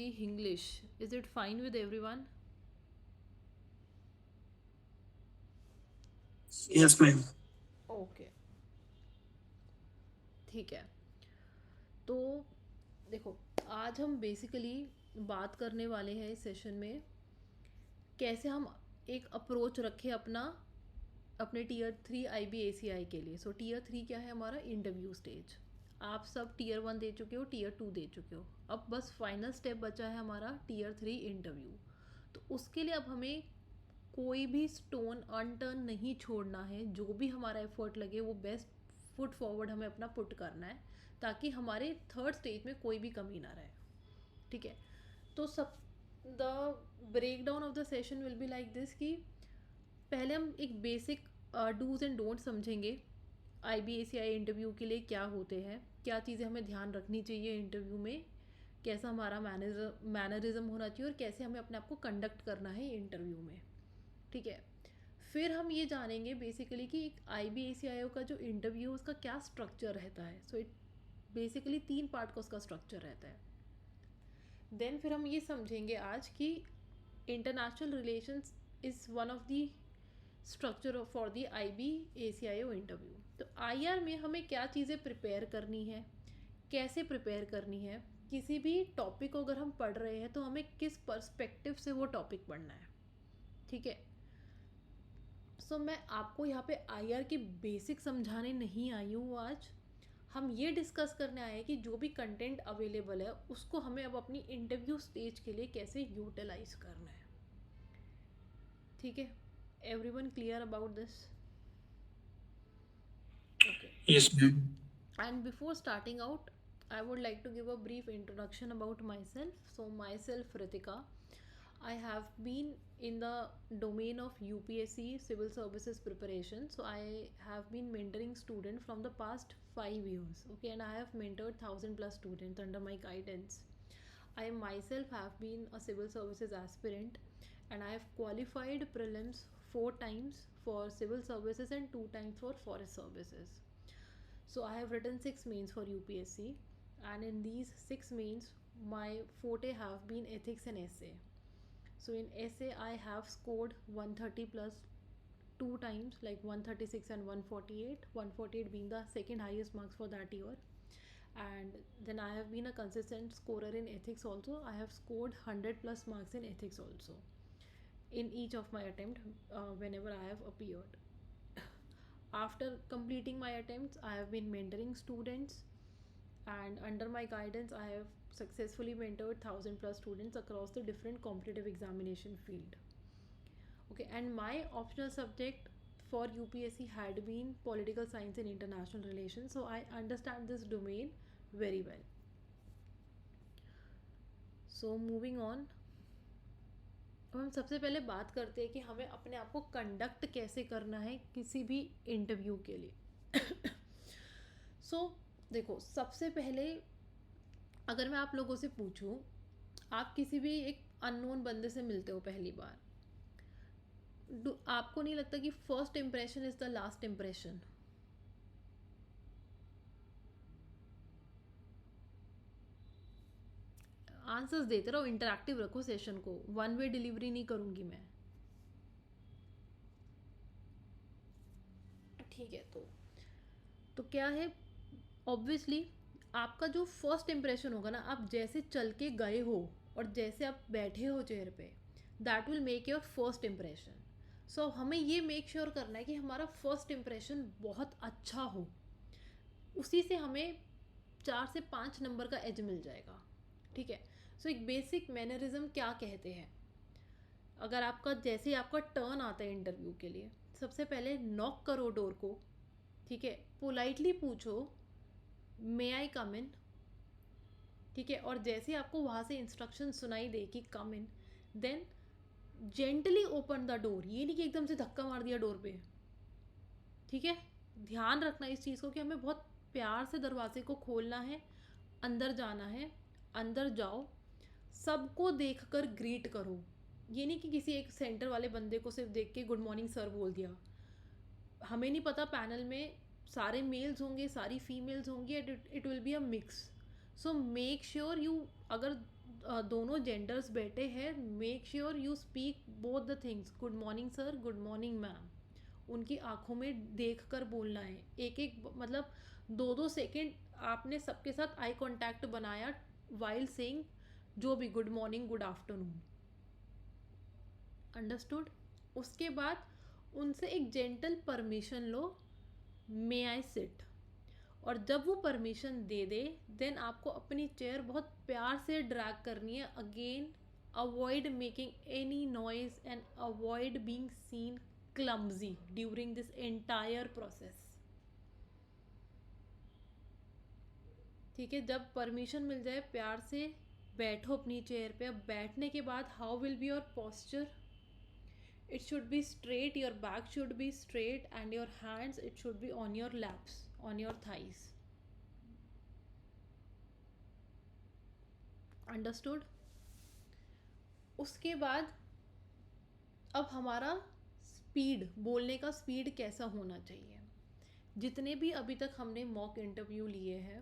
English. Is it fine with everyone? Yes, ma'am. Okay, ठीक है। तो देखो, आज हम बेसिकली बात करने वाले हैं इस सेशन में कैसे हम एक अप्रोच रखें अपना अपने टीयर 3 IBACI के लिए। सो टीयर 3 क्या है? हमारा इंटरव्यू स्टेज। आप सब टीयर 1 दे चुके हो, टीयर 2 दे चुके हो, अब बस फाइनल स्टेप बचा है हमारा टीयर 3 इंटरव्यू। तो उसके लिए अब हमें कोई भी स्टोन अनटर्न नहीं छोड़ना है। जो भी हमारा एफर्ट लगे वो बेस्ट फुट फॉरवर्ड हमें अपना पुट करना है, ताकि हमारे थर्ड स्टेज में कोई भी कमी ना रहे। ठीक है? तो सब the break down of the session will be like this कि पहले हम एक बेसिक डूज एंड डोंट समझेंगे। IBACI इंटरव्यू के लिए क्या होते हैं, क्या चीज़ें हमें ध्यान रखनी चाहिए इंटरव्यू में, कैसा हमारा मैनरिज्म होना चाहिए और कैसे हमें अपने आप को कंडक्ट करना है इंटरव्यू में। ठीक है? फिर हम ये जानेंगे बेसिकली कि एक IBACI का जो इंटरव्यू उसका क्या स्ट्रक्चर रहता है। सो इट बेसिकली 3 पार्ट का उसका स्ट्रक्चर रहता है। देन फिर हम ये समझेंगे आज कि international relations is one of the structure for the IBACIO interview. तो IR में हमें क्या चीज़ें प्रिपेयर करनी है, कैसे प्रिपेयर करनी है, किसी भी टॉपिक को अगर हम पढ़ रहे हैं तो हमें किस पर्सपेक्टिव से वो टॉपिक पढ़ना है। ठीक है? मैं आपको यहाँ पे IR की बेसिक समझाने नहीं आई हूँ आज। हम ये डिस्कस करने आए हैं कि जो भी कंटेंट अवेलेबल है उसको हमें अब अपनी इंटरव्यू स्टेज के लिए कैसे यूटिलाइज करना है। ठीक है? Everyone clear about this? Okay. Yes, ma'am. And before starting out, I would like to give a brief introduction about myself. So, myself, Ritika, I have been in the domain of UPSC civil services preparation. So, I have been mentoring students from the past 5 years. Okay, and I have mentored 1,000 plus students under my guidance. I myself have been a civil services aspirant, and I have qualified prelims 4 times for civil services and 2 times for forest services. So I have written 6 mains for UPSC, and in these 6 mains, my forte have been ethics and essay. So in essay, I have scored 130 plus 2 times, like 136 and 148. 148 being the second highest marks for that year. And then I have been a consistent scorer in ethics also. I have scored 100 plus marks in ethics also in each of my attempt whenever I have appeared. After completing my attempts, I have been mentoring students, and under my guidance, I have successfully mentored 1,000 plus students across the different competitive examination field. Okay, and my optional subject for UPSC had been political science and international relations, so I understand this domain very well. So moving on, अब हम सबसे पहले बात करते हैं कि हमें अपने आप को कंडक्ट कैसे करना है किसी भी इंटरव्यू के लिए। सो देखो, सबसे पहले अगर मैं आप लोगों से पूछूं, आप किसी भी एक अननोन बंदे से मिलते हो पहली बार, आपको नहीं लगता कि first impression is the last impression? Answers देते रहो, इंटरैक्टिव रखो सेशन को, वन वे डिलीवरी नहीं करूंगी मैं। ठीक है? तो क्या है, ऑब्वियसली आपका जो फर्स्ट इम्प्रेशन होगा ना, आप जैसे चल के गए हो और जैसे आप बैठे हो चेयर पे, that will make your first impression. So हमें ये मेक श्योर करना है कि हमारा फर्स्ट इम्प्रेशन बहुत अच्छा हो, उसी से हमें 4 से 5 नंबर का एज मिल जाएगा। ठीक है? सो एक बेसिक मैनरिज्म क्या कहते हैं, अगर आपका जैसे आपका टर्न आता है इंटरव्यू के लिए, सबसे पहले नॉक करो डोर को। ठीक है? पोलाइटली पूछो, मे आई कम इन? ठीक है? और जैसे आपको वहाँ से इंस्ट्रक्शन सुनाई दे कि come in, then gently open the door. ये नहीं कि एकदम से धक्का मार दिया डोर पे। ठीक है? ध्यान रखना इस चीज़ को कि हमें बहुत प्यार से दरवाजे को खोलना है, अंदर जाना है। अंदर जाओ, सबको देखकर ग्रीट करो। ये नहीं कि किसी एक सेंटर वाले बंदे को सिर्फ देख के गुड मॉर्निंग सर बोल दिया। हमें नहीं पता पैनल में सारे मेल्स होंगे, सारी फीमेल्स होंगी, it will be a mix. So make sure you, अगर दोनों जेंडर्स बैठे हैं, make sure you speak both the things, good morning sir, good morning ma'am. उनकी आंखों में देख कर बोलना है, एक एक मतलब 2-2 सेकेंड आपने सबके साथ आई कांटेक्ट बनाया वाइल सेइंग जो भी good morning, good afternoon. Understood? उसके बाद उनसे एक gentle permission low, may I sit. और जब वो परमिशन दे दे देन आपको अपनी चेयर बहुत प्यार से ड्रैग करनी है। Again avoid making any noise and avoid being seen clumsy during this entire process. ठीक है, जब परमिशन मिल जाए प्यार से बैठो अपनी चेयर पे। अब बैठने के बाद how will be your posture? It should be straight, your back should be straight and your hands, it should be on your laps, on your thighs. Understood? उसके बाद अब हमारा स्पीड, बोलने का स्पीड कैसा होना चाहिए। जितने भी अभी तक हमने मॉक इंटरव्यू लिए हैं,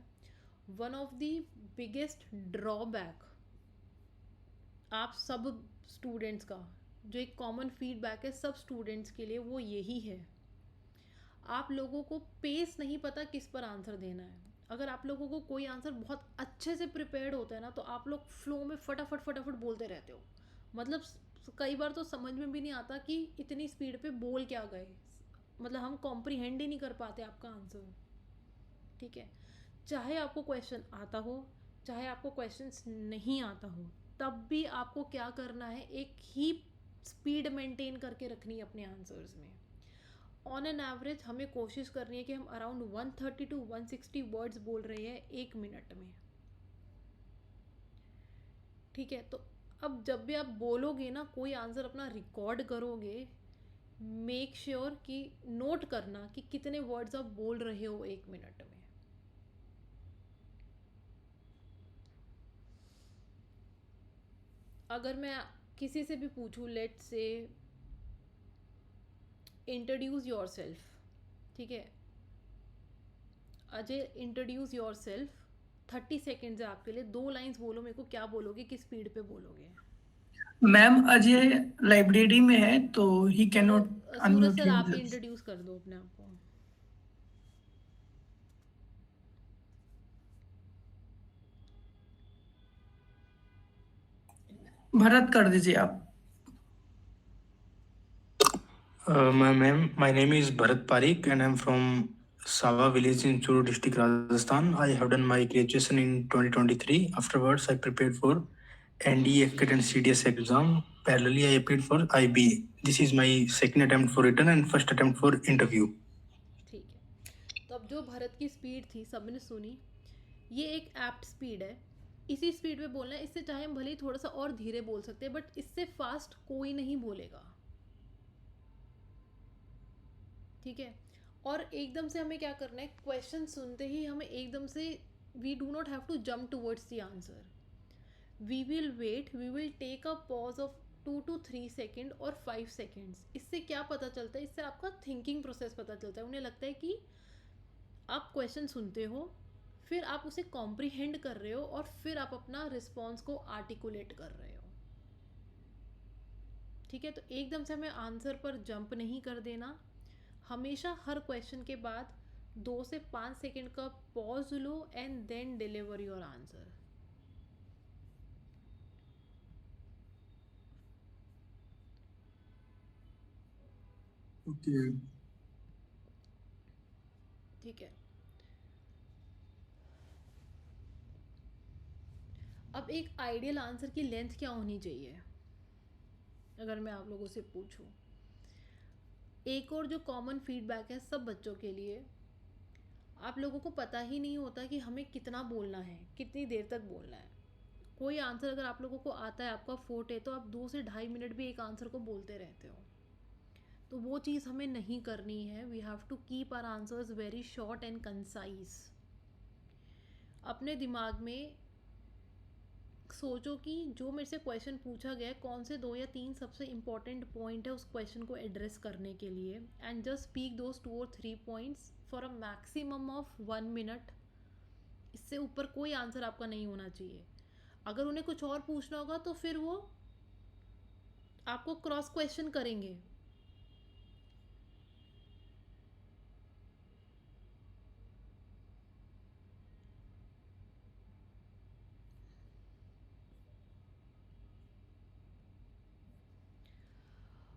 one of the biggest drawback आप सब स्टूडेंट्स का, जो एक कॉमन फीडबैक है सब स्टूडेंट्स के लिए, वो यही है, आप लोगों को पेस नहीं पता किस पर आंसर देना है। अगर आप लोगों को कोई आंसर बहुत अच्छे से प्रिपेयर्ड होता है ना, तो आप लोग फ्लो में फटाफट फटाफट बोलते रहते हो। मतलब कई बार तो समझ में भी नहीं आता कि इतनी स्पीड पे बोल क्या गए, मतलब हम कॉम्प्रीहेंड ही नहीं कर पाते आपका आंसर। ठीक है, चाहे आपको क्वेश्चन आता हो, चाहे आपको क्वेश्चंस नहीं आता हो, तब भी आपको क्या करना है, एक ही स्पीड मेंटेन करके रखनी है अपने आंसर्स में। ऑन एन एवरेज हमें कोशिश करनी है कि हम अराउंड 130 to 160 वर्ड्स बोल रहे हैं 1 मिनट में। ठीक है, तो अब जब भी आप बोलोगे ना, कोई आंसर अपना रिकॉर्ड करोगे, मेक श्योर कि नोट करना कि कितने वर्ड्स आप बोल रहे हो 1 मिनट में। अगर मैं किसी से भी पूछूं, लेट से इंट्रोड्यूस योर सेल्फ, ठीक है Ajay, introduce your self, 30 seconds है आपके लिए, 2 लाइन्स बोलो मेरे को, क्या बोलोगे, किस स्पीड पे बोलोगे? मैम अजय लाइब्रेरी में है तो ही कैन तो नॉट सूरज अनम्यूट सर आप ही हिमसेल्फ। इंट्रोड्यूस कर दो अपने आप को। भरत कर दीजिए आप। Ma'am, my name is Bharat Parikh and I'm from Sawa village in Churu district, Rajasthan. I have done my graduation in 2023. Afterwards, I prepared for NDE FCAT and CDS exam. Parallelly, I applied for IB. This is my second attempt for written and first attempt for interview. ठीक है, तो अब जो भरत की speed थी सबने सुनी, ये एक एप्ट स्पीड है, इसी स्पीड पे बोलना है। इससे चाहे हम भले ही थोड़ा सा और धीरे बोल सकते हैं, बट इससे फास्ट कोई नहीं बोलेगा। ठीक है, और एकदम से हमें क्या करना है, क्वेश्चन सुनते ही हमें एकदम से, we do not have to jump towards the answer, we will wait, we will take a pause of 2 to 3 second और 5 सेकेंड्स। इससे क्या पता चलता है, इससे आपका थिंकिंग प्रोसेस पता चलता है। उन्हें लगता है कि आप क्वेश्चन सुनते हो, फिर आप उसे कॉम्प्रीहेंड कर रहे हो, और फिर आप अपना रिस्पॉन्स को आर्टिकुलेट कर रहे हो। ठीक है, तो एकदम से हमें आंसर पर जंप नहीं कर देना। हमेशा हर क्वेश्चन के बाद 2 से 5 सेकेंड का पॉज लो and then deliver your answer. Okay. ठीक है, अब एक आइडियल आंसर की लेंथ क्या होनी चाहिए, अगर मैं आप लोगों से पूछूं। एक और जो कॉमन फीडबैक है सब बच्चों के लिए, आप लोगों को पता ही नहीं होता कि हमें कितना बोलना है, कितनी देर तक बोलना है। कोई आंसर अगर आप लोगों को आता है, आपका फोर्ट है, तो आप 2 से ढाई मिनट भी एक आंसर को बोलते रहते हो। तो वो चीज़ हमें नहीं करनी है। We have to keep our answers very short and concise. अपने दिमाग में सोचो कि जो मेरे से क्वेश्चन पूछा गया है, कौन से 2 या 3 सबसे इंपॉर्टेंट पॉइंट है उस क्वेश्चन को एड्रेस करने के लिए, and just speak those 2 or 3 points for a maximum of 1 minute. इससे ऊपर कोई आंसर आपका नहीं होना चाहिए। अगर उन्हें कुछ और पूछना होगा तो फिर वो आपको क्रॉस क्वेश्चन करेंगे।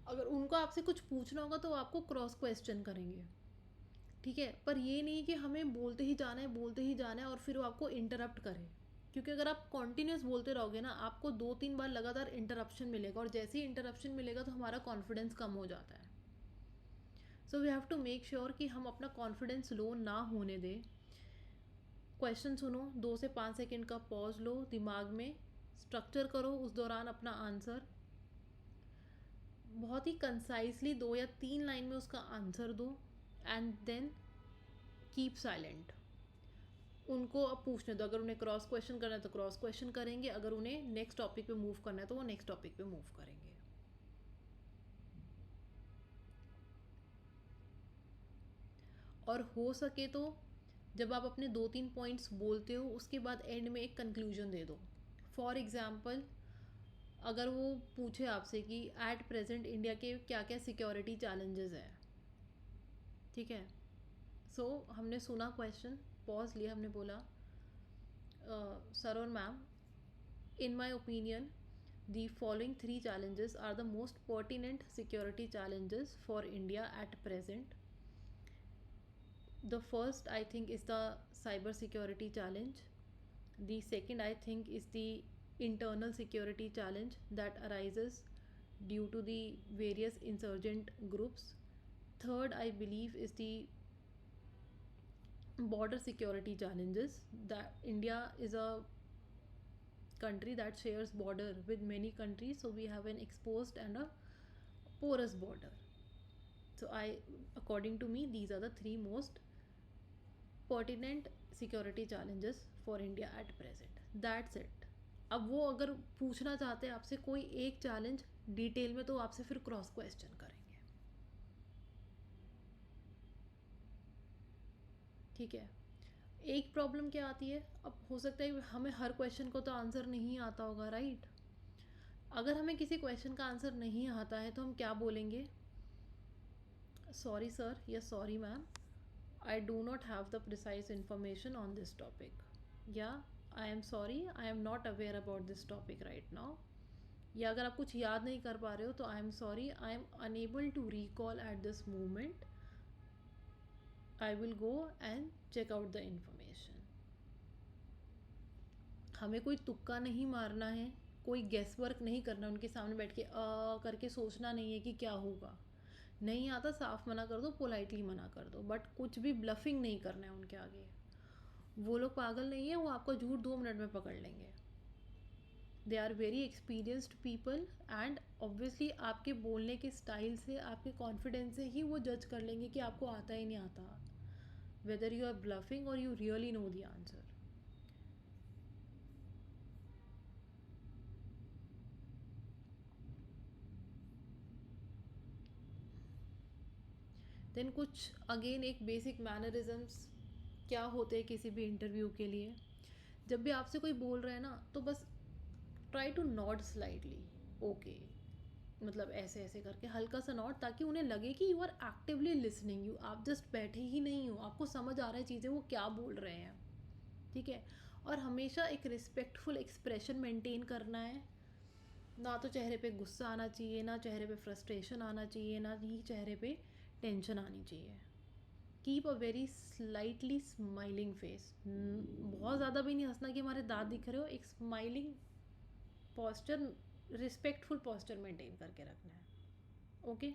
अगर उनको आपसे कुछ पूछना होगा तो वो आपको क्रॉस क्वेश्चन करेंगे, ठीक है। पर ये नहीं कि हमें बोलते ही जाना है, बोलते ही जाना है और फिर वो आपको इंटरप्ट करें, क्योंकि अगर आप कॉन्टिन्यूस बोलते रहोगे ना, आपको 2-3 बार लगातार इंटरप्शन मिलेगा, और जैसे ही इंटरप्शन मिलेगा तो हमारा कॉन्फिडेंस कम हो जाता है। So we have to make sure कि हम अपना कॉन्फिडेंस लो ना होने दें। क्वेश्चन सुनो, 2 से 5 सेकेंड का पॉज लो, दिमाग में स्ट्रक्चर करो उस दौरान अपना आंसर, बहुत ही कंसाइसली 2 या 3 लाइन में उसका आंसर दो, एंड देन कीप साइलेंट। उनको अब पूछने दो, अगर उन्हें क्रॉस क्वेश्चन करना है तो क्रॉस क्वेश्चन करेंगे, अगर उन्हें नेक्स्ट टॉपिक पे मूव करना है तो वो नेक्स्ट टॉपिक पे मूव करेंगे। और हो सके तो जब आप अपने 2-3 पॉइंट्स बोलते हो उसके बाद एंड में एक कंक्लूजन दे दो। फॉर एग्ज़ाम्पल, अगर वो पूछे आपसे कि एट प्रेजेंट इंडिया के क्या क्या सिक्योरिटी चैलेंजेस हैं, ठीक है। सो हमने सुना क्वेश्चन, पॉज लिया, हमने बोला सर और ma'am, in my opinion the following 3 challenges are the most pertinent security challenges for India at present. The first, I think, is the cyber security challenge. The second, I think, is the internal security challenge that arises due to the various insurgent groups. Third, I believe, is the border security challenges, that India is a country that shares border with many countries, so we have an exposed and a porous border. So according to me, these are the 3 most pertinent security challenges for India at present. That's it. अब वो अगर पूछना चाहते हैं आपसे कोई एक challenge detail में तो आपसे फिर क्रॉस क्वेश्चन करेंगे, ठीक है। एक प्रॉब्लम क्या आती है, अब हो सकता है हमें हर क्वेश्चन को तो आंसर नहीं आता होगा, राइट। अगर हमें किसी क्वेश्चन का आंसर नहीं आता है तो हम क्या बोलेंगे, सॉरी सर या sorry ma'am, I do not have the precise information on this topic, या I am sorry, I am not aware about this topic right now. या अगर आप कुछ याद नहीं कर पा रहे हो तो I am sorry, I am unable to recall at this moment, I will go and check out the information. हमें कोई तुक्का नहीं मारना है, कोई गेस वर्क नहीं करना, उनके सामने बैठ के करके सोचना नहीं है कि क्या होगा। नहीं आता साफ मना कर दो, पोलाइटली मना कर दो, बट कुछ भी ब्लफिंग नहीं करना है उनके आगे। वो लोग पागल नहीं है, वो आपको झूठ 2 मिनट में पकड़ लेंगे। They are very experienced people, and obviously आपके बोलने के स्टाइल से, आपके कॉन्फिडेंस से ही वो जज कर लेंगे कि आपको आता ही नहीं आता, वेदर यू आर ब्लफिंग और you really know the answer. Then कुछ अगेन एक बेसिक मैनरिज्म्स क्या होते हैं किसी भी इंटरव्यू के लिए। जब भी आपसे कोई बोल रहा है ना तो बस try to nod slightly, okay, मतलब ऐसे ऐसे करके हल्का सा नॉड, ताकि उन्हें लगे कि you are actively listening, you आप जस्ट बैठे ही नहीं हो, आपको समझ आ रहा है चीज़ें वो क्या बोल रहे हैं, ठीक है। और हमेशा एक रिस्पेक्टफुल एक्सप्रेशन मेंटेन करना है, ना तो चेहरे पे गुस्सा आना चाहिए, ना चेहरे पे फ्रस्ट्रेशन आना चाहिए, ना ही चेहरे पे टेंशन आनी चाहिए। Keep a very slightly smiling face, बहुत ज़्यादा भी नहीं हंसना कि हमारे दांत दिख रहे हो, एक smiling posture, respectful posture maintain करके रखना है, ओके।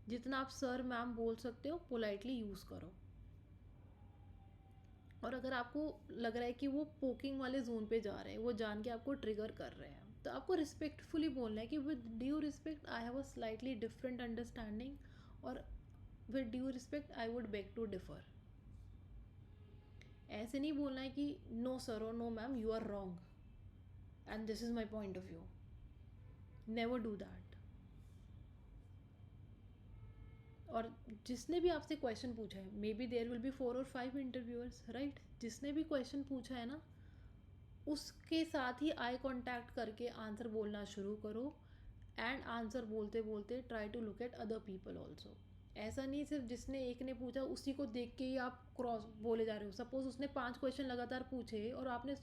जितना आप सर मैम बोल सकते हो पोलाइटली यूज़ करो। और अगर आपको लग रहा है कि वो पोकिंग वाले जोन पे जा रहे हैं, वो जान के आपको ट्रिगर कर रहे हैं, तो आपको रिस्पेक्टफुली बोलना है कि with due respect I have a slightly different understanding, और with due respect I would beg to differ. ऐसे नहीं बोलना है कि नो सर और no ma'am, you are wrong and this is my point of view, never do that. और जिसने भी आपसे क्वेश्चन पूछा है, maybe there will be 4 और 5 इंटरव्यूअर्स, राइट, जिसने भी क्वेश्चन पूछा है ना, उसके साथ ही आई कांटेक्ट करके आंसर बोलना शुरू करो, एंड आंसर बोलते बोलते try to look at other people also. ऐसा नहीं सिर्फ जिसने एक ने पूछा उसी को देख के ही आप क्रॉस बोले जा रहे हो। सपोज उसने 5 क्वेश्चन लगातार पूछे और आपने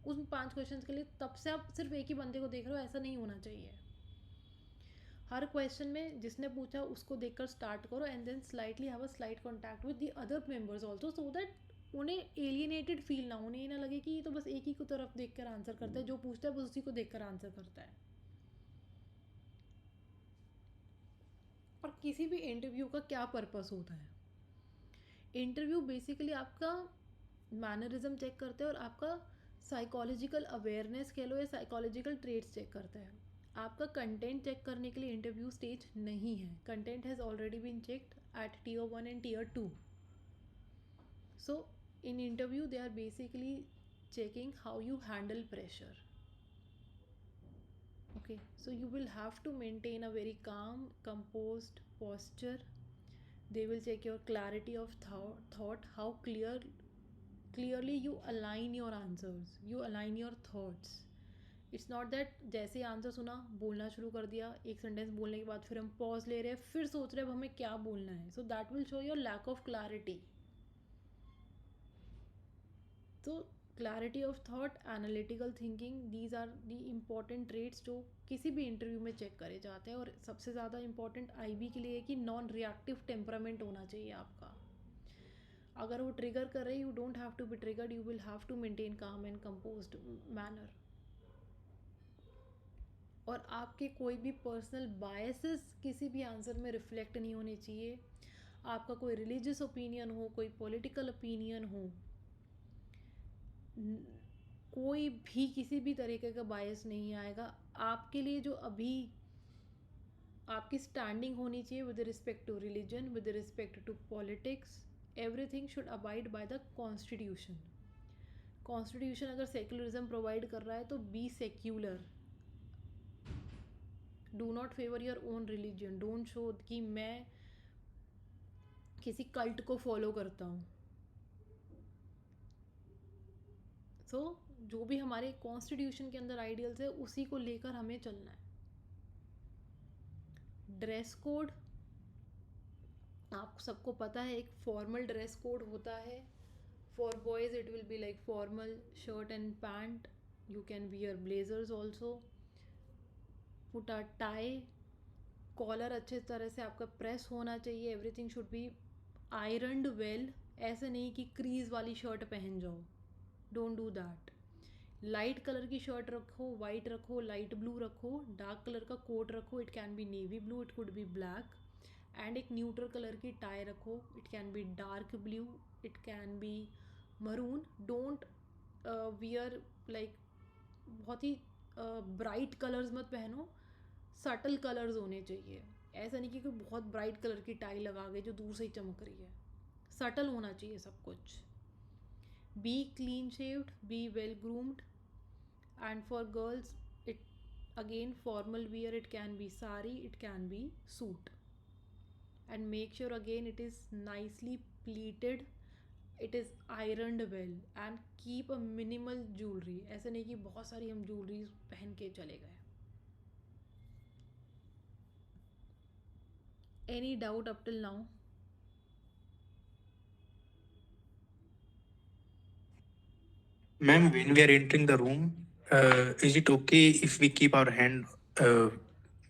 उन 5 क्वेश्चन के लिए तब से आप सिर्फ एक ही बंदे को देख रहे हो, ऐसा नहीं होना चाहिए। हर क्वेश्चन में जिसने पूछा उसको देखकर स्टार्ट करो, and then slightly have a slight contact with the other members also, so that उन्हें एलियनेटेड फील ना, उन्हें ये ना लगे कि ये तो बस एक ही को तरफ देख कर आंसर करता है, जो पूछता है बस उसी को देख कर आंसर करता है। और किसी भी इंटरव्यू का क्या पर्पस होता है? इंटरव्यू बेसिकली आपका मैनरिज्म चेक करते हैं और आपका साइकोलॉजिकल अवेयरनेस कह लो या साइकोलॉजिकल ट्रेट्स चेक करता है। आपका कंटेंट चेक करने के लिए इंटरव्यू स्टेज नहीं है। Content has already been checked at Tier 1 and Tier 2. So in interview they are basically checking how you handle pressure. Okay, so you will have to maintain a very calm, composed posture. They will check your clarity of thought, how clearly you align your answers, you align your thoughts. It's not that जैसे answer सुना बोलना शुरू कर दिया, एक sentence बोलने के बाद फिर हम पॉज ले रहे हैं, फिर सोच रहे हैं अब हमें क्या बोलना है। So that will show your lack of clarity. तो clarity of thought, analytical thinking, these are the important traits जो किसी भी इंटरव्यू में चेक करे जाते हैं। और सबसे ज़्यादा इंपॉर्टेंट IB के लिए है कि नॉन रिएक्टिव टेम्परामेंट होना चाहिए आपका। अगर वो ट्रिगर कर रहे, you don't have to be triggered, you will have to maintain calm and composed manner. और आपके कोई भी पर्सनल बायसेस किसी भी आंसर में रिफ्लेक्ट नहीं होने चाहिए। आपका कोई रिलीजियस ओपिनियन हो, कोई पॉलिटिकल ओपिनियन हो, कोई भी किसी भी तरीके का बायस नहीं आएगा। आपके लिए जो अभी आपकी स्टैंडिंग होनी चाहिए with respect to religion, with respect to politics, everything should abide by the constitution. Constitution अगर सेक्युलरिज्म प्रोवाइड कर रहा है तो be secular. Do not favour your own religion, don't show कि मैं किसी कल्ट को फॉलो करता हूँ। सो जो भी हमारे कॉन्स्टिट्यूशन के अंदर आइडियल्स है उसी को लेकर हमें चलना है। ड्रेस कोड आप सबको पता है, एक फॉर्मल ड्रेस कोड होता है। For boys it will be like formal shirt and pant, you can wear blazers also, put a tie, collar अच्छे तरह से आपका प्रेस होना चाहिए, everything should be ironed well. ऐसे नहीं कि क्रीज वाली शर्ट पहन जाओ, don't do that. Light colour की शर्ट रखो, वाइट रखो, लाइट ब्लू रखो, डार्क कलर का कोट रखो, it can be navy blue, it could be black, and एक न्यूट्रल कलर की टाई रखो, it can be dark blue, it can B maroon. Don't wear like बहुत ही bright colours मत पहनो, subtle colours होने चाहिए। ऐसा नहीं कि कोई बहुत ब्राइट कलर की टाई लगा गई जो दूर से ही चमक रही है। सटल होना चाहिए सब कुछ। Be clean shaved, be well groomed, and for girls it again formal wear, it can be sari, it can be suit, and make sure again it is nicely pleated, it is ironed well, and keep a minimal jewellery. ऐसा नहीं कि बहुत सारी हम jewellery पहन के चले गए। Any doubt up till now? Ma'am, when we are entering the room, is it okay if we keep our hand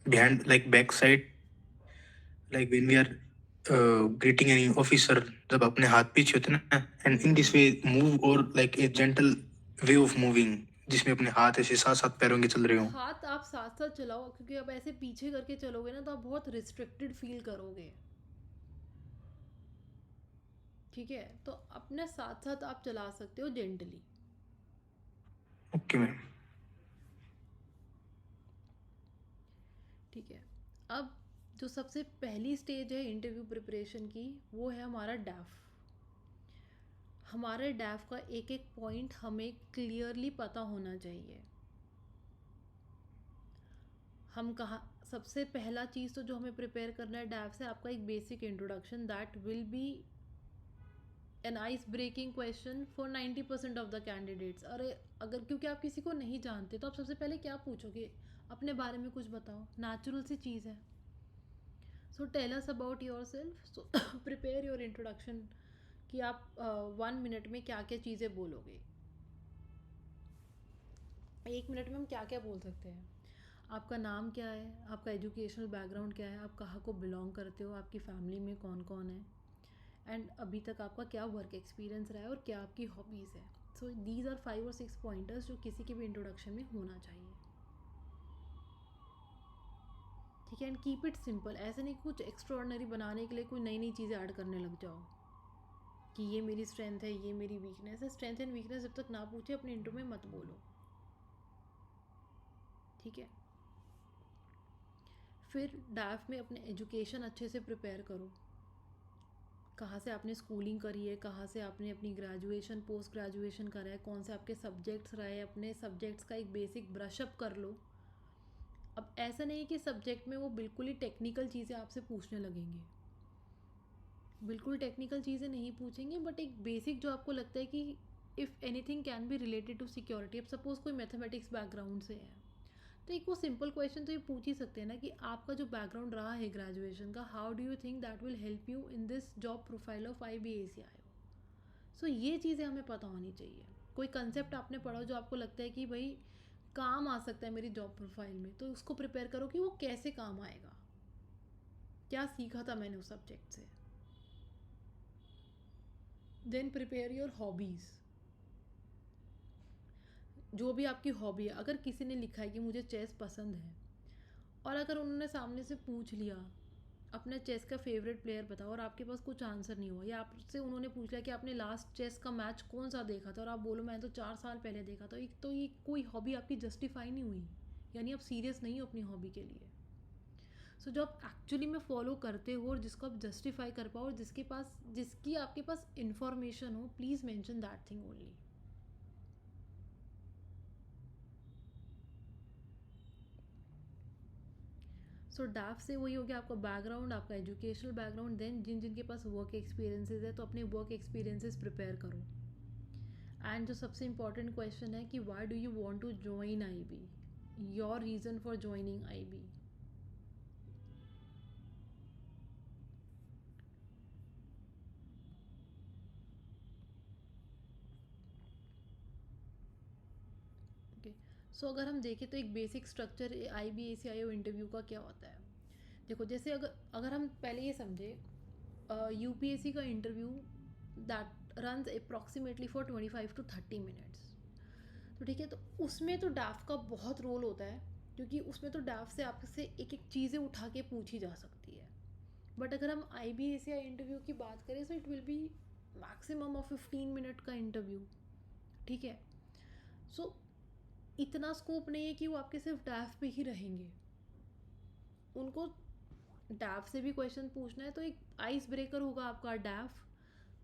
behind, like backside, like when we are greeting any officer, जब अपने हाथ पीछे होते हैं ना, and in this way move, or like a gentle way of moving, जिसमें अपने हाथ ऐसे साथ साथ पैरों के चल रहे हो। हाथ आप साथ साथ चलाओ, क्योंकि आप ऐसे पीछे करके चलोगे ना तो आप बहुत रिस्ट्रिक्टेड फील करोगे। ठीक है, तो अपने साथ साथ आप चला सकते हो जेंटली। Okay ma'am. ठीक है, अब जो सबसे पहली स्टेज है इंटरव्यू प्रिपरेशन की वो है हमारा डैफ। हमारे डैफ का एक एक पॉइंट हमें क्लियरली पता होना चाहिए। हम कहाँ सबसे पहला चीज़ तो जो हमें प्रिपेयर करना है डैफ से, आपका एक basic introduction that will be an ice breaking question for 90% of the candidates. अरे अगर क्योंकि आप किसी को नहीं जानते तो आप सबसे पहले क्या पूछोगे, अपने बारे में कुछ बताओ, नेचुरल सी चीज़ है। So tell us about yourself. So prepare your introduction कि आप 1 मिनट में क्या क्या चीज़ें बोलोगे। 1 मिनट में हम क्या क्या बोल सकते हैं। आपका नाम क्या है, आपका एजुकेशनल बैकग्राउंड क्या है, आप कहाँ को बिलोंग करते हो, आपकी फैमिली में कौन कौन है, एंड अभी तक आपका क्या वर्क एक्सपीरियंस रहा है और क्या आपकी हॉबीज़ है। सो दीज आर 5 और 6 पॉइंटर्स जो किसी के भी इंट्रोडक्शन में होना चाहिए। ठीक है, एंड कीप इट सिंपल। ऐसे नहीं कुछ एक्स्ट्रॉर्डनरी बनाने के लिए कोई नई नई चीज़ें ऐड करने लग जाओ कि ये मेरी स्ट्रेंथ है, ये मेरी वीकनेस है। स्ट्रेंथ एंड वीकनेस जब तक ना पूछे अपने इंट्रो में मत बोलो। ठीक है, फिर डैफ में अपने एजुकेशन अच्छे से प्रिपेयर करो। कहाँ से आपने स्कूलिंग करी है, कहाँ से आपने अपनी ग्रेजुएशन पोस्ट ग्रेजुएशन करा है, कौन से आपके सब्जेक्ट्स रहे, अपने सब्जेक्ट्स का एक बेसिक ब्रशअप कर लो। अब ऐसा नहीं है कि सब्जेक्ट में वो बिल्कुल ही टेक्निकल चीज़ें आपसे पूछने लगेंगे, बिल्कुल टेक्निकल चीज़ें नहीं पूछेंगे, बट एक बेसिक जो आपको लगता है कि if anything can be related to security. अब सपोज़ कोई मैथमेटिक्स बैकग्राउंड से है तो एक वो सिंपल क्वेश्चन तो ये पूछ ही सकते हैं ना कि आपका जो बैकग्राउंड रहा है ग्रेजुएशन का, how do you think that will help you in this job profile of IBACIO। सो ये चीज़ें हमें पता होनी चाहिए। कोई कंसेप्ट आपने पढ़ा जो आपको लगता है कि भाई काम आ सकता है मेरी जॉब प्रोफाइल में, तो उसको प्रिपेयर करो कि वो कैसे काम आएगा, क्या सीखा था मैंने उस सब्जेक्ट से। Then prepare your hobbies. जो भी आपकी हॉबी है, अगर किसी ने लिखा है कि मुझे चेस पसंद है और अगर उन्होंने सामने से पूछ लिया अपने चेस का फेवरेट प्लेयर बताओ और आपके पास कुछ आंसर नहीं हुआ, या आपसे उन्होंने पूछ लिया कि आपने लास्ट चेस का मैच कौन सा देखा था और आप बोलो मैंने तो 4 साल पहले देखा, तो ये कोई हॉबी आपकी जस्टिफाई नहीं हुई, यानी आप सीरियस नहीं हो अपनी हॉबी के लिए। सो जो आप एक्चुअली में फॉलो करते हो और जिसको आप जस्टिफाई कर पाओ और जिसकी आपके पास इंफॉर्मेशन हो, please mention that thing only. सो डैफ से वही हो गया आपका बैकग्राउंड, आपका एजुकेशनल बैकग्राउंड। देन जिनके पास वर्क एक्सपीरियंसेस है तो अपने वर्क एक्सपीरियंसेस प्रिपेयर करो। एंड जो सबसे इंपॉर्टेंट क्वेश्चन है कि why do you want to join IB, your reason for joining IB। Okay, so अगर हम देखें तो एक बेसिक स्ट्रक्चर IBACIO इंटरव्यू का क्या होता है। देखो जैसे अगर हम पहले ये समझे, UPSC का interview that runs approximately for 25 to 30 minutes. तो ठीक है, तो उसमें तो डैफ का बहुत रोल होता है, क्योंकि उसमें तो डैफ से आपसे एक एक चीज़ें उठा के पूछी जा सकती है। बट अगर हम IBACI इंटरव्यू की बात करें so it will B maximum of 15 minute का इंटरव्यू। ठीक है, सो इतना स्कोप नहीं है कि वो आपके सिर्फ डैफ पे ही रहेंगे, उनको डैफ से भी क्वेश्चन पूछना है। तो एक आइस ब्रेकर होगा आपका डैफ।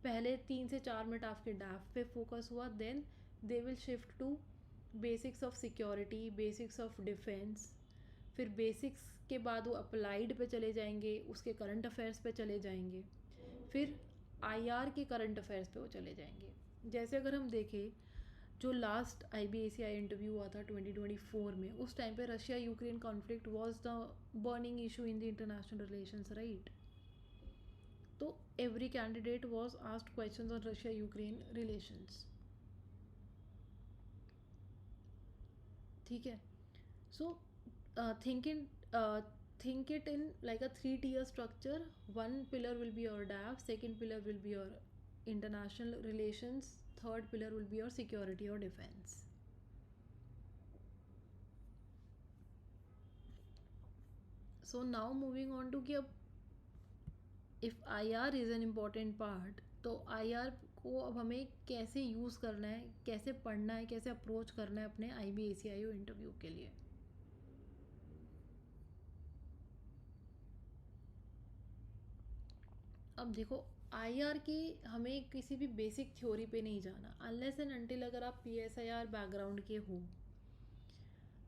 पहले 3 से 4 मिनट आपके डैफ पे फोकस हुआ, then they will shift to basics of security, basics of defence, फिर बेसिक्स के बाद वो अप्लाइड पे चले जाएंगे, उसके करंट अफेयर्स पे चले जाएंगे, फिर IR के करंट अफेयर्स पे वो चले जाएंगे। जैसे अगर हम देखें जो लास्ट IBACI इंटरव्यू हुआ था 2024 में, उस टाइम पे Russia Ukraine conflict was the burning issue in the international relations, right. तो every candidate was asked questions on Russia Ukraine relations. ठीक है, सो think it in like a 3 tier structure. One pillar will be your DAF, second pillar will be your international relations, third pillar will be your security or defense. So now moving on to कि अब if IR is an important part, तो IR को अब हमें कैसे use करना है, कैसे पढ़ना है, कैसे अप्रोच करना है अपने IBACIO इंटरव्यू के लिए। अब देखो IR की हमें किसी भी बेसिक थ्योरी पे नहीं जाना, अनलेस एंड अनटिल अगर आप PSIR बैकग्राउंड के हो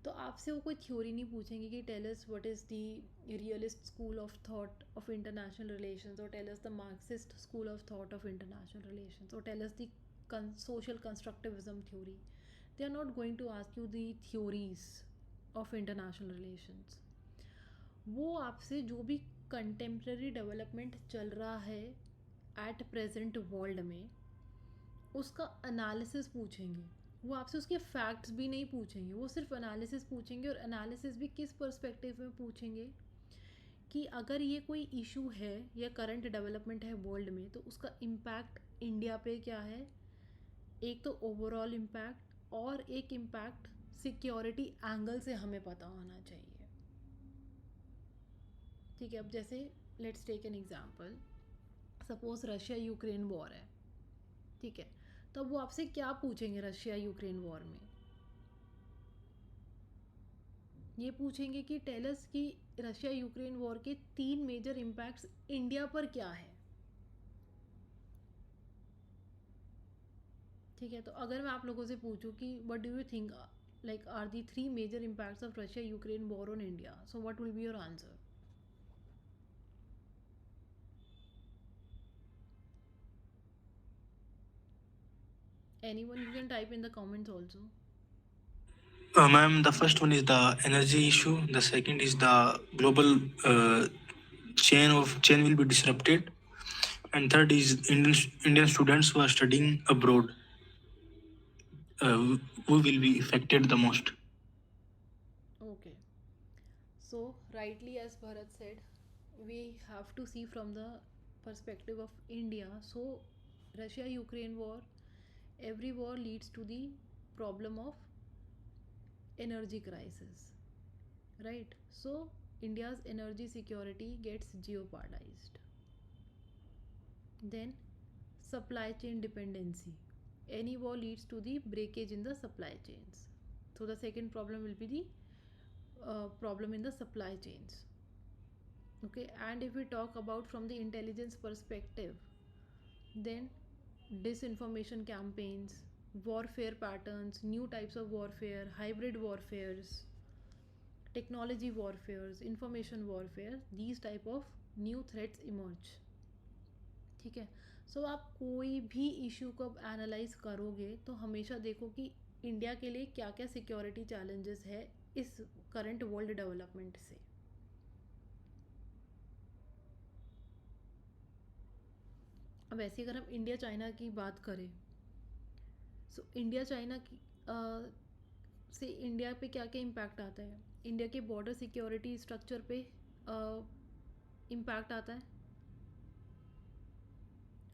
तो आपसे वो कोई थ्योरी नहीं पूछेंगे कि tell us what is the realist school of thought of international relations, और tell us the Marxist school of thought of international relations, और tell us the social constructivism theory. They are not going to ask you the theories of international relations. वो आपसे जो भी contemporary development चल रहा है at present world में उसका एनालिसिस पूछेंगे. वो आपसे उसके फैक्ट्स भी नहीं पूछेंगे, वो सिर्फ एनालिसिस पूछेंगे. और एनालिसिस भी किस पर्सपेक्टिव में पूछेंगे कि अगर ये कोई इशू है या करंट डेवलपमेंट है वर्ल्ड में तो उसका इम्पैक्ट इंडिया पे क्या है. एक तो ओवरऑल इम्पैक्ट और एक इम्पैक्ट सिक्योरिटी एंगल से हमें पता होना चाहिए. ठीक है. अब जैसे let's take an example, suppose Russia Ukraine war है. ठीक है. तो अब वो आपसे क्या पूछेंगे रशिया यूक्रेन वॉर में. ये पूछेंगे कि टेलस की रशिया यूक्रेन वॉर के 3 मेजर इम्पैक्ट्स इंडिया पर क्या है. ठीक है. तो अगर मैं आप लोगों से पूछूं कि what do you think like are the 3 major impacts of Russia Ukraine war on India, so what will be your answer? Anyone, you can type in the comments also. Ma'am, the first one is the energy issue. The second is the global chain will be disrupted, and third is Indian students who are studying abroad, who will be affected the most. Okay, so rightly as Bharat said, we have to see from the perspective of India. So Russia Ukraine war, every war leads to the problem of energy crisis, right? So India's energy security gets jeopardized. Then supply chain dependency, any war leads to the breakage in the supply chains. So the second problem will be the problem in the supply chains. Okay. And if we talk about from the intelligence perspective, then disinformation campaigns, warfare patterns, new types of warfare, hybrid warfares, technology warfares, information warfare, these type of new threats emerge. ठीक है. सो आप कोई भी issue को अब analyse करोगे तो हमेशा देखो कि इंडिया के लिए क्या क्या सिक्योरिटी चैलेंजेस है इस करंट वर्ल्ड डेवलपमेंट से. अब ऐसे अगर हम इंडिया चाइना की बात करें, सो इंडिया चाइना की से इंडिया पे क्या क्या इम्पैक्ट आता है. इंडिया के बॉर्डर सिक्योरिटी स्ट्रक्चर पे इम्पैक्ट आता है.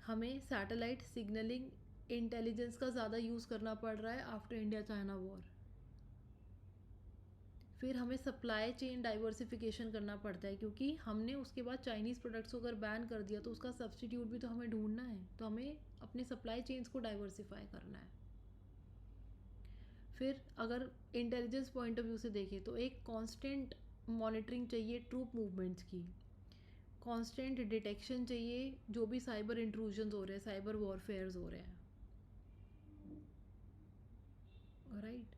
हमें सैटेलाइट सिग्नलिंग इंटेलिजेंस का ज़्यादा यूज़ करना पड़ रहा है आफ्टर इंडिया चाइना वॉर. फिर हमें सप्लाई चेन डाइवर्सिफिकेशन करना पड़ता है क्योंकि हमने उसके बाद चाइनीज़ प्रोडक्ट्स को अगर बैन कर दिया तो उसका सब्सटीट्यूट भी तो हमें ढूंढना है. तो हमें अपने सप्लाई चेन्स को डाइवर्सिफाई करना है. फिर अगर इंटेलिजेंस पॉइंट ऑफ व्यू से देखें तो एक कांस्टेंट मॉनिटरिंग चाहिए ट्रूप मूवमेंट्स की. कांस्टेंट डिटेक्शन चाहिए जो भी साइबर इंट्रूजन्स हो रहे हैं, साइबर वॉरफेयर्स हो रहे हैं. राइट.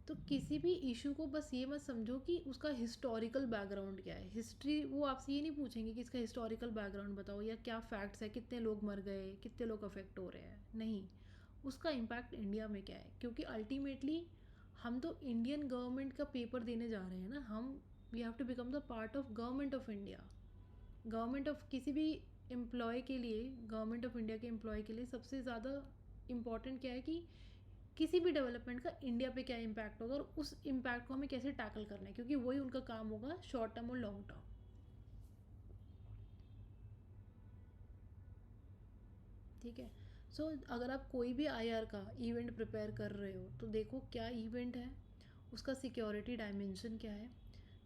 तो किसी भी इशू को बस ये मत समझो कि उसका हिस्टोरिकल बैकग्राउंड क्या है. हिस्ट्री वो आपसे ये नहीं पूछेंगे कि इसका हिस्टोरिकल बैकग्राउंड बताओ या क्या फैक्ट्स है, कितने लोग मर गए, कितने लोग अफेक्ट हो रहे हैं. नहीं, उसका इम्पैक्ट इंडिया में क्या है. क्योंकि अल्टीमेटली हम तो इंडियन गवर्नमेंट का पेपर देने जा रहे हैं ना. हम we have to become the part of government of India. Government of किसी भी एम्प्लॉय के लिए, गवर्नमेंट ऑफ इंडिया के एम्प्लॉय के लिए सबसे ज़्यादा इम्पॉर्टेंट क्या है कि किसी भी डेवलपमेंट का इंडिया पे क्या इम्पैक्ट होगा और उस इम्पैक्ट को हमें कैसे टैकल करना है, क्योंकि वही उनका काम होगा शॉर्ट टर्म और लॉन्ग टर्म. ठीक है. सो अगर आप कोई भी आईआर का इवेंट प्रिपेयर कर रहे हो तो देखो क्या इवेंट है, उसका सिक्योरिटी डायमेंशन क्या है,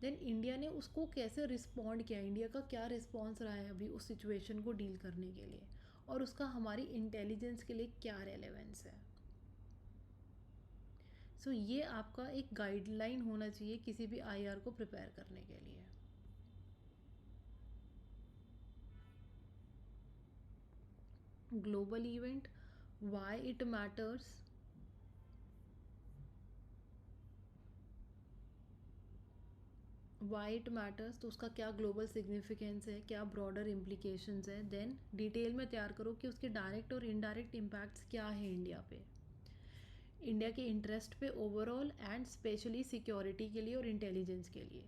देन इंडिया ने उसको कैसे रिस्पॉन्ड किया, इंडिया का क्या रिस्पॉन्स रहा है अभी उस सिचुएशन को डील करने के लिए, और उसका हमारी इंटेलिजेंस के लिए क्या रेलेवेंस है. सो ये आपका एक गाइडलाइन होना चाहिए किसी भी आईआर को प्रिपेयर करने के लिए. Global event, why it matters, why it matters, तो उसका क्या ग्लोबल सिग्निफिकेंस है, क्या ब्रॉडर इम्प्लीकेशंस है, देन डिटेल में तैयार करो कि उसके डायरेक्ट और इनडायरेक्ट इम्पैक्ट्स क्या है इंडिया पे, इंडिया के इंटरेस्ट पे ओवरऑल एंड स्पेशली सिक्योरिटी के लिए और इंटेलिजेंस के लिए.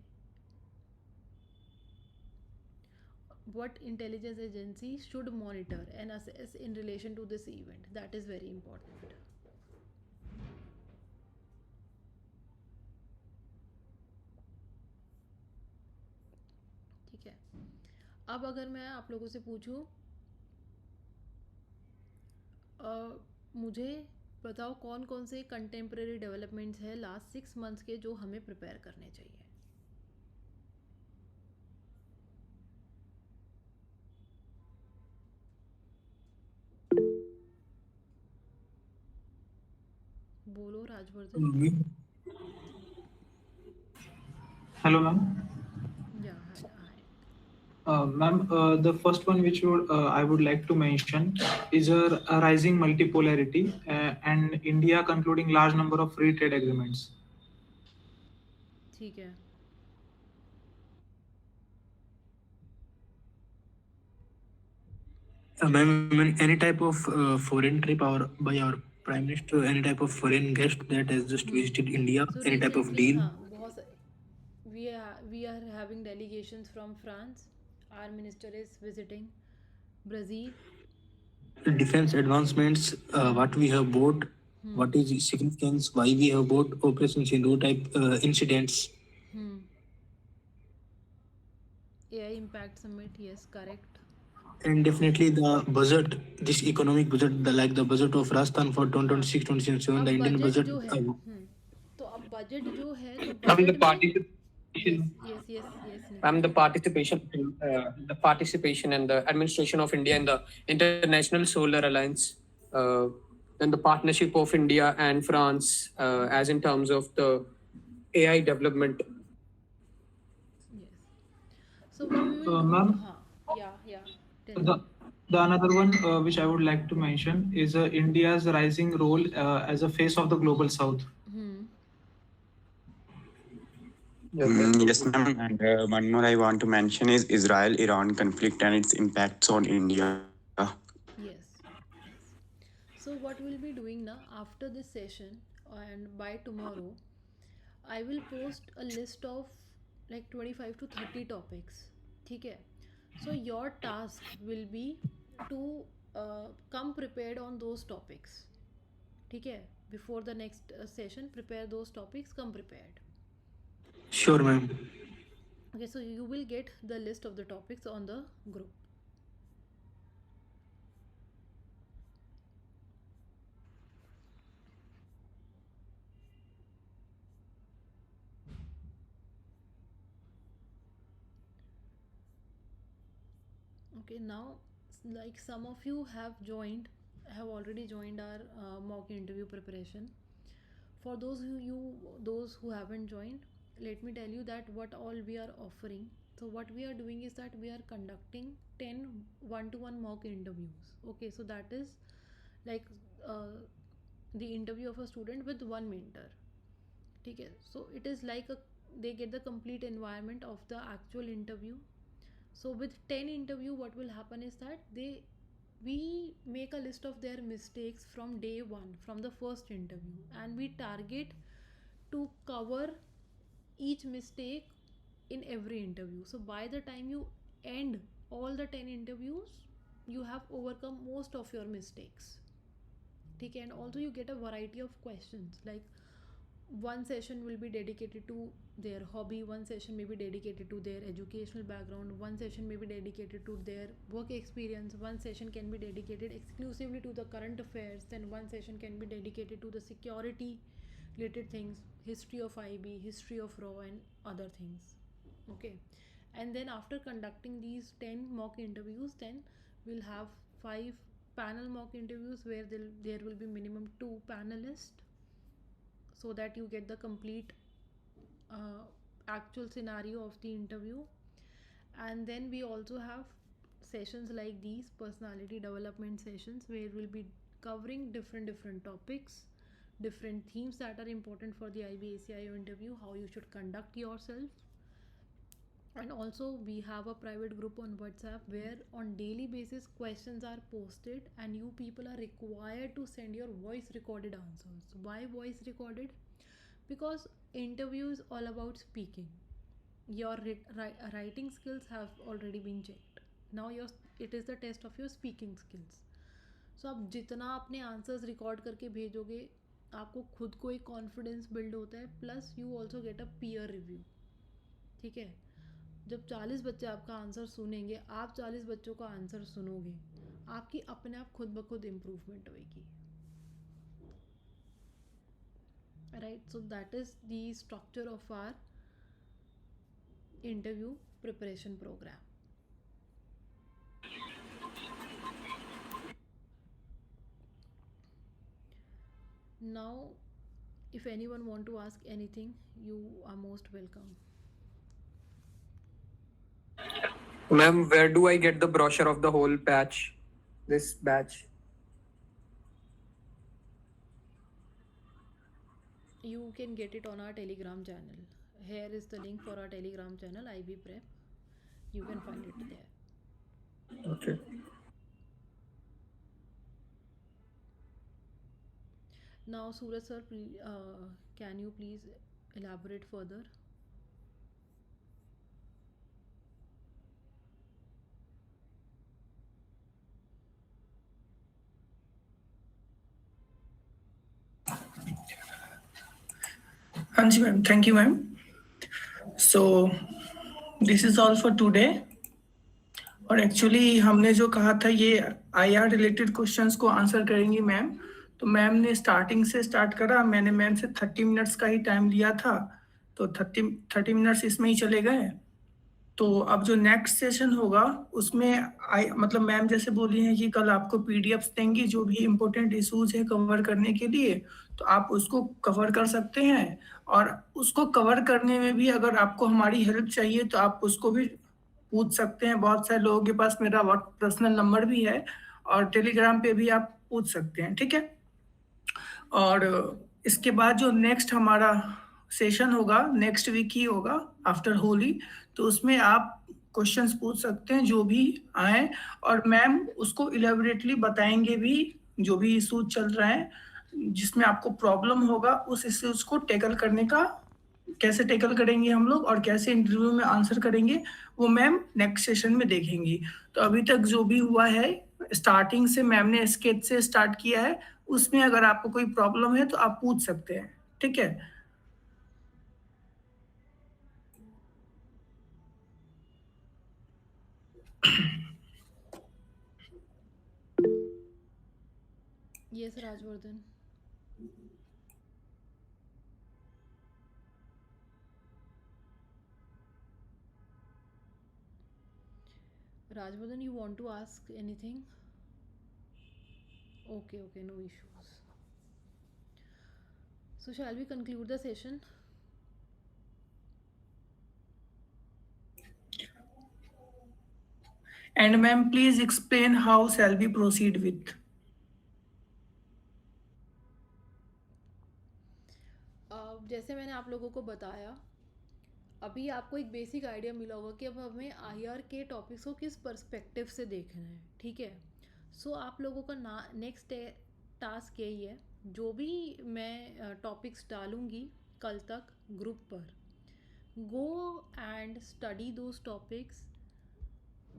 What intelligence agency should monitor and assess in relation to this event, that is very important. ठीक है. अब अगर मैं आप लोगों से पूछूं, मुझे बताओ कौन कौन से कंटेम्प्रेरी डेवलपमेंट्स हैं लास्ट 6 मंथ्स के जो हमें प्रिपेयर करने चाहिए. बोलो राजवर्धन. Hello, ma'am. या हाय हाय. Ma'am, the first one which I would like to mention is a rising multipolarity and India concluding large number of free trade agreements. ठीक है. Ma'am, any type of foreign trip or by our Prime Minister, any type of foreign guest that has just visited India, So any type of recently deal? हाँ बहुत we are having delegations from France. Our minister is visiting Brazil. Defense advancements, what we have bought, what is the significance, why we have bought Operation Sindoor type incidents. AI Impact Summit, yes, correct. And definitely the budget, this economic budget, like the budget of Rajasthan for 2026-2027, अब the Indian budget budget. जो है तो अब budget जो है तो Ma'am, the budget में participation, yes ma'am, Nitin. the participation and the administration of India in the International Solar Alliance, then the partnership of India and France, as in terms of the AI development. Yes. So what we will do, Ma'am, हाँ yeah tell me. the another one which I would like to mention is India's rising role as a face of the global south. Yes, ma'am. And one more I want to mention is Israel-Iran conflict and its impacts on India. Yes. So what we'll be doing now after this session and by tomorrow, I will post a list of like 25 to 30 topics. ठीक है. So your task will be to come prepared on those topics. ठीक है. Before the next session, prepare those topics. Come prepared. Sure, ma'am. Okay, so you will get the list of the topics on the group. Okay, now like some of you have already joined our mock interview preparation. For those who haven't joined, let me tell you that what all we are offering. So what we are doing is that we are conducting 10 one-to-one mock interviews. Okay, so that is like the interview of a student with one mentor. Okay, so it is like they get the complete environment of the actual interview. So with 10 interview, what will happen is that we make a list of their mistakes from day one, from the first interview, and we target to cover each mistake in every interview. So by the time you end all the 10 interviews, you have overcome most of your mistakes. Okay, and also you get a variety of questions, like one session will be dedicated to their hobby, one session may be dedicated to their educational background, one session may be dedicated to their work experience, one session can be dedicated exclusively to the current affairs, then one session can be dedicated to the security related things, history of IB, history of RAW and other things. Okay, and then after conducting these 10 mock interviews, then we'll have 5 panel mock interviews where there will be minimum 2 panelists, so that you get the complete actual scenario of the interview. And then we also have sessions like these personality development sessions where we'll be covering different topics, different themes that are important for the IBACIO interview, how you should conduct yourself, And also we have a private group on WhatsApp where on daily basis questions are posted and you people are required to send your voice recorded answers. Why voice recorded? Because interview is all about speaking. Your writing skills have already been checked. Now your it is the test of your speaking skills. सो आप जितना अपने answers record करके भेजोगे आपको खुद को एक confidence build होता है, plus you also get a peer review. ठीक है, जब 40 बच्चे आपका आंसर सुनेंगे, आप 40 बच्चों का आंसर सुनोगे, आपकी अपने आप खुद ब खुद इम्प्रूवमेंट होएगी. Right, so that is the structure of our interview preparation programme. Now, if anyone want to ask anything, you are most welcome. Ma'am, where do I get the brochure of the whole batch? This batch. You can get it on our Telegram channel. Here is the link for our Telegram channel, IB Prep. You can find it there. Okay. Now, Suraj sir, can you please elaborate further? हाँ जी ma'am, thank you ma'am. So this is all for today. और actually हमने जो कहा था ये IR related questions को answer करेंगी मैम. तो मैम ने स्टार्टिंग से स्टार्ट करा, मैंने मैम से 30 मिनट्स का ही टाइम लिया था, तो 30 मिनट्स इसमें ही चले गए. तो अब जो नेक्स्ट सेशन होगा उसमें मतलब मैम जैसे बोली हैं कि कल आपको पीडीएफ्स देंगी जो भी इम्पोर्टेंट इश्यूज है कवर करने के लिए, तो आप उसको कवर कर सकते हैं. और उसको कवर करने में भी अगर आपको हमारी हेल्प चाहिए तो आप उसको भी पूछ सकते हैं. बहुत सारे लोगों के पास मेरा पर्सनल नंबर भी है और टेलीग्राम पे भी आप पूछ सकते हैं. ठीक है. और इसके बाद जो नेक्स्ट हमारा सेशन होगा नेक्स्ट वीक ही होगा आफ्टर होली, तो उसमें आप क्वेश्चंस पूछ सकते हैं जो भी आए, और मैम उसको इलेबोरेटली बताएंगे भी जो भी इशू चल रहा है जिसमें आपको प्रॉब्लम होगा उस इश्यूज को टैकल करने का, कैसे टैकल करेंगे हम लोग और कैसे इंटरव्यू में आंसर करेंगे वो मैम नेक्स्ट सेशन में देखेंगी. तो अभी तक जो भी हुआ है स्टार्टिंग से मैम ने स्केच से स्टार्ट किया है, उसमें अगर आपको कोई प्रॉब्लम है तो आप पूछ सकते हैं. ठीक है. Yes, Rajvardhan. Rajvardhan, you want to ask anything? Okay, no issues. So shall we conclude the session? And ma'am, please explain how shall we proceed with. जैसे मैंने आप लोगों को बताया, अभी आपको एक बेसिक आइडिया मिला होगा कि अब हमें आईआर के टॉपिक्स को किस पर्सपेक्टिव से देखना है. ठीक है. सो आप लोगों का नेक्स्ट टास्क यही है, जो भी मैं टॉपिक्स डालूंगी कल तक ग्रुप पर, go and study those topics,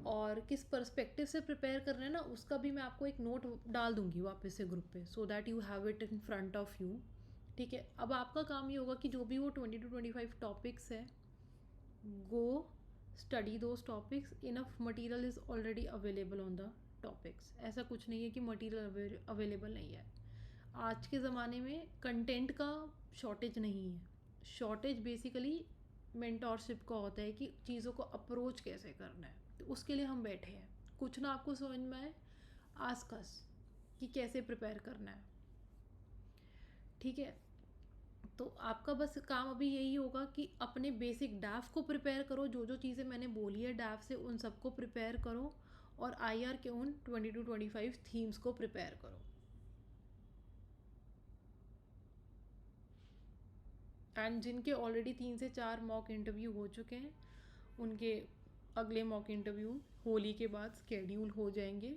और किस पर्सपेक्टिव से प्रिपेयर कर रहे हैं ना उसका भी मैं आपको एक नोट डाल दूंगी वापस से ग्रुप पे, so that you have it in front of you. ठीक है. अब आपका काम ये होगा कि जो भी वो 20 to 25 टॉपिक्स है, go study those topics. Enough material is already available on the topics. ऐसा कुछ नहीं है कि मटेरियल अवेलेबल नहीं है. आज के ज़माने में कंटेंट का शॉर्टेज नहीं है. शॉर्टेज बेसिकली मेंटोरशिप का होता है कि चीज़ों को अप्रोच कैसे करना है. तो उसके लिए हम बैठे हैं. कुछ ना आपको समझ में आए, आस्क अस कि कैसे प्रिपेयर करना है. ठीक है. तो आपका बस काम अभी यही होगा कि अपने बेसिक डैफ को प्रिपेयर करो. जो जो चीज़ें मैंने बोली है डैफ से उन सबको प्रिपेयर करो, और आईआर के उन 20 to 25 थीम्स को प्रिपेयर करो. एंड जिनके ऑलरेडी 3 से 4 मॉक इंटरव्यू हो चुके हैं उनके अगले मॉक इंटरव्यू होली के बाद स्केड्यूल हो जाएंगे।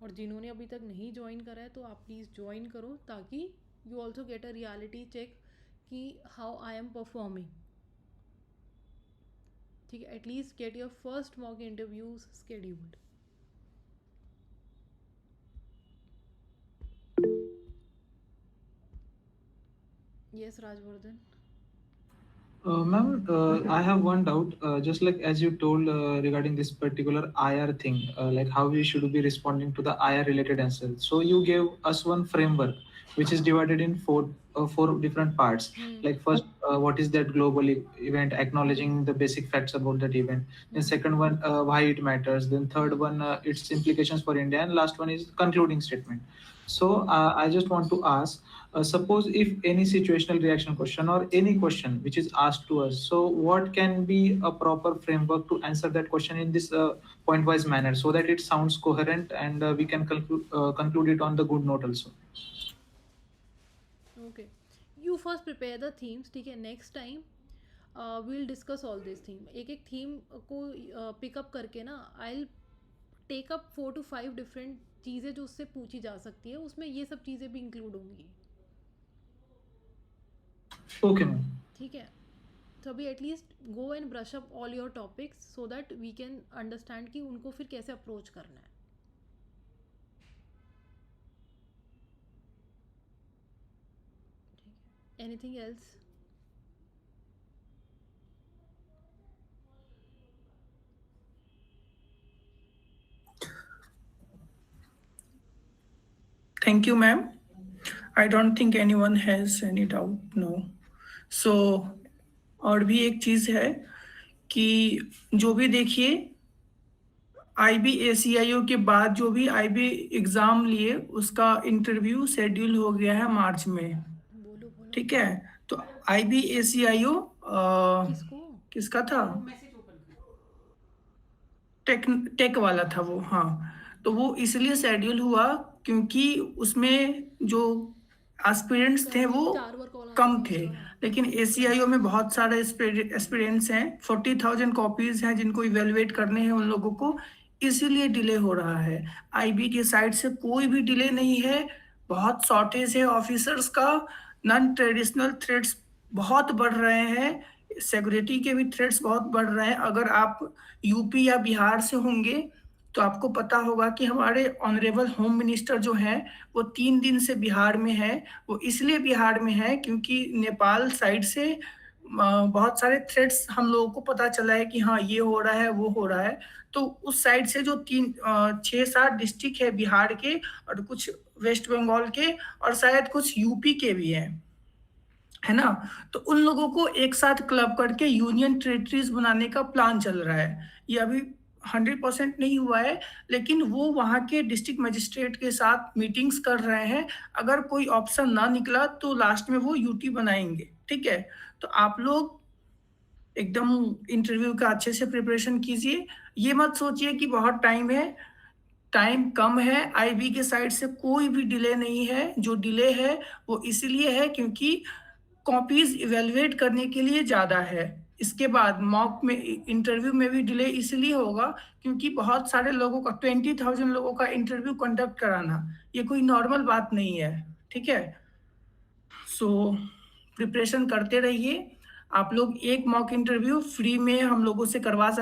और जिन्होंने अभी तक नहीं ज्वाइन करा है तो आप प्लीज़ ज्वाइन करो, ताकि you also get a reality check कि हाउ आई एम परफॉर्मिंग। ठीक है, at least get your first mock interviews scheduled. Yes Rajvardhan. Ma'am, I have one doubt. Just like as you told regarding this particular IR thing, like how we should be responding to the IR related answers. So you gave us one framework, which is divided in four different parts. Like first, what is that global event? Acknowledging the basic facts about that event. Then second one, why it matters. Then third one, its implications for India. And last one is concluding statement. So I just want to ask. Suppose if any situational reaction question or any question which is asked to us, so what can be a proper framework to answer that question in this point-wise manner, so that it sounds coherent and we can conclude it on the good note also. Okay, you first prepare the themes. ठीक है, next time we'll discuss all these theme. एक एक theme को pickup करके ना I'll take up 4 to 5 different चीज़ें जो उससे पूछी जा सकती है, उसमें ये सब चीज़ें भी इंक्लूड होंगी। Okay, ma'am. ठीक है, तो अभी at least go and brush up all your topics so that we can understand कि उनको फिर कैसे अप्रोच करना है। ठीक है, anything else? Thank you, ma'am. I don't think anyone has any doubt. No. So, और भी एक चीज है कि जो भी देखिए IB-ACIO के बाद जो भी IB एग्जाम लिए उसका इंटरव्यू शेड्यूल हो गया है मार्च में। बोलो बोलो। ठीक है, तो IB-ACIO किसको? किसका था? टेक वाला था वो। हाँ, तो वो इसलिए शेड्यूल हुआ क्योंकि उसमें जो एस्पिरेंट्स थे वो कम थे, लेकिन ACIO में बहुत सारे एस्पिरेंट्स हैं, 40,000 कॉपीज हैं जिनको इवेलुएट करने हैं उन लोगों को, इसीलिए डिले हो रहा है। IB की साइड से कोई भी डिले नहीं है, बहुत शॉर्टेज है ऑफिसर्स का, नॉन ट्रेडिशनल थ्रेट्स बहुत बढ़ रहे हैं, सिक्योरिटी के भी थ्रेट्स बहुत बढ़ रहे हैं। अगर आप यूपी या बिहार से होंगे तो आपको पता होगा कि हमारे ऑनरेबल होम मिनिस्टर जो हैं वो 3 दिन से बिहार में है। वो इसलिए बिहार में है क्योंकि नेपाल साइड से बहुत सारे थ्रेट्स हम लोगों को पता चला है कि हाँ ये हो रहा है वो हो रहा है। तो उस साइड से जो 6-7 डिस्ट्रिक्ट है बिहार के और कुछ वेस्ट बंगाल के और शायद कुछ यूपी के भी हैं, है ना, तो उन लोगों को एक साथ क्लब करके यूनियन टेरिटरीज बनाने का प्लान चल रहा है। ये अभी 100% नहीं हुआ है, लेकिन वो वहाँ के डिस्ट्रिक्ट मजिस्ट्रेट के साथ मीटिंग्स कर रहे हैं। अगर कोई ऑप्शन ना निकला तो लास्ट में वो यूटी बनाएंगे। ठीक है, तो आप लोग एकदम इंटरव्यू का अच्छे से प्रिपरेशन कीजिए। ये मत सोचिए कि बहुत टाइम है, टाइम कम है। IB के साइड से कोई भी डिले नहीं है। जो डिले है वो इसलिए है क्योंकि कॉपीज इवेलुएट करने के लिए ज़्यादा है। इसके बाद मॉक में इंटरव्यू में भी डिले इसलिए होगा क्योंकि बहुत सारे लोगों का 20,000 लोगों का इंटरव्यू कंडक्ट कराना ये कोई नॉर्मल बात नहीं है। ठीक है, सो प्रिपरेशन करते रहिए। आप लोग एक मॉक इंटरव्यू फ्री में हम लोगों से करवा सकते